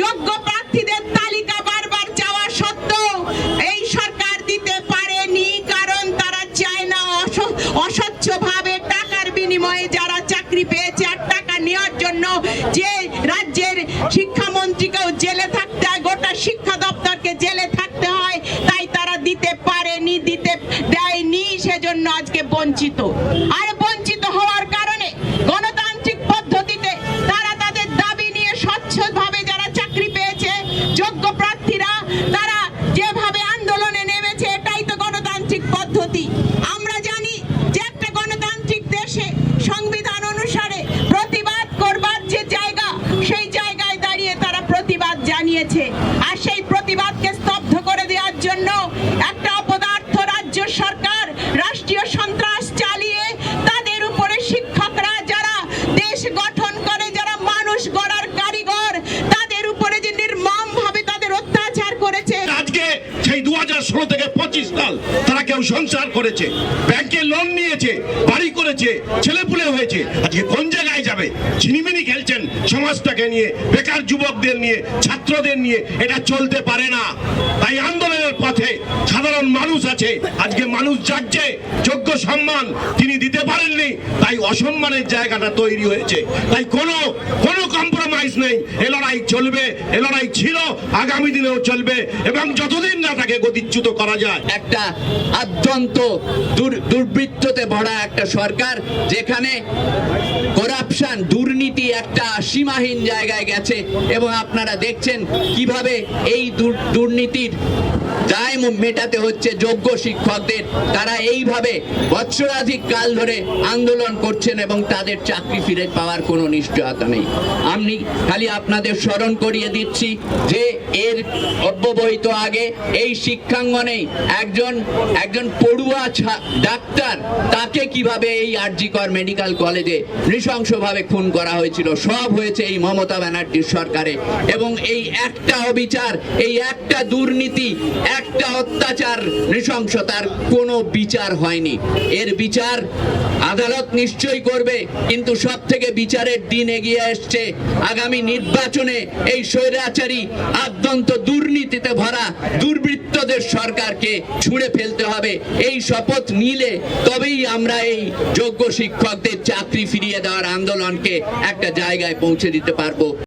যোগ্য প্রার্থীদের তালিকা বারবার চাওয়া সত্ত্বেও এই সরকার দিতে পারেনি, কারণ তারা চায় না অস্বচ্ছভাবে টাকার বিনিময়ে যারা চাকরি পেয়েছে আর টাকা নেওয়ার জন্য যে রাজ্যের শিক্ষামন্ত্রীকেও জেলে থাকতে হয়, গোটা শিক্ষা দপ্তরকে জেলে থাকতে হয়, তাই তারা দিতে পারেনি, দিতে দেয়নি, সেজন্য আজকে বঞ্চিত। আর বঞ্চিত হওয়ার কারণে গণতান্ত্রিক পদ্ধতিতে তারা তাদের দাবি নিয়ে স্বচ্ছভাবে যারা চাকরি পেয়েছে যোগ্য প্রার্থীরা তারা যেভাবে আন্দোলনে নেমেছে, এটাই তো গণতান্ত্রিক পদ্ধতি। আমরা জানি যে একটা গণতান্ত্রিক দেশে সংবিধান অনুসারে প্রতিবাদ করবার যে জায়গা, সেই জায়গায় দাঁড়িয়ে তারা প্রতিবাদ জানিয়েছে। আর সেই প্রতিবাদকে স্তব্ধ করে দেওয়ার জন্য একটা অপদার্থ রাজ্য সরকার রাষ্ট্রীয় সন্ত্রাস চালিয়ে তাদের উপরে শিক্ষকরা যারা দেশ গঠন করে, যারা মানুষ গড়ার কারিগর, তাদের উপরে যে নির্মমভাবে তাদের অত্যাচার করেছে। আজকে সেই 2016 থেকে 25 সাল তারা কেউ সংসার করেছে, ব্যাংকে লোন নিয়েছে, বাড়ি করেছে, ছেলেপুলে হয়েছে, আজকে কোন জায়গায় যাবে? ঝিনিমিনি খেলছেন সমাজটাকে নিয়ে, বেকার যুবকদের নিয়ে, ছাত্রদের নিয়ে। এটা চলতে পারে না। তাই আন্দোলনের পথে সাধারণ মানুষ আছে। আজকে মানুষ যাচ্ছে, যোগ্য সম্মান তিনি দিতে পারেননি, তাই অসম্মানের জায়গাটা তৈরি হয়েছে। তাই কোনো কম্প্রোমাইজ নেই। এ লড়াই চলবে, এ লড়াই ছিল, আগামী দিনেও চলবে, এবং যতদিন না তাকে গতিচ্যুত করা যায়। একটা অত্যন্ত দুর্বৃত্ততে ভরা একটা সরকার, যেখানে করাপশন, দুর্নীতি একটা সীমাহীন জায়গায় গেছে, এবং আপনারা দেখছেন কিভাবে এই দুর্নীতির দায় মেটাতে হচ্ছে যোগ্য শিক্ষকদের। তারা এইভাবে বৎসরাধিক কাল ধরে আন্দোলন করছেন এবং তাদের চাকরি ফিরে পাওয়ার কোনো নিশ্চয়তা নেই। আমি খালি আপনাদের স্মরণ করিয়ে দিচ্ছি যে এর অব্যবহিত আগে এই শিক্ষাঙ্গনে একজন পড়ুয়া ডাক্তার, তাকে কিভাবে এই আরজিকর মেডিকেল কলেজে নৃশংসভাবে খুন করা হয়েছিল। সব হয়েছে এই মমতা ব্যানার্জির সরকারে। এবং এই একটা অবিচার, এই একটা দুর্নীতি, একটা অত্যাচার, নৃশংসতার কোনো বিচার হয়নি। এর বিচার আদালত নিশ্চয়ই করবে, কিন্তু সব থেকে বিচারের দিন এগিয়ে আসছে। আগামী নির্বাচনে এই স্বৈরাচারী আদ্যন্ত দুর্নীতিতে ভরা দুর্বৃত্তদের সরকারকে ছুঁড়ে ফেলতে হবে। এই শপথ নিলে তবেই আমরা এই যোগ্য শিক্ষকদের চাকরি ফিরিয়ে দেওয়ার আন্দোলনকে একটা জায়গায় পৌঁছে দিতে পারবো।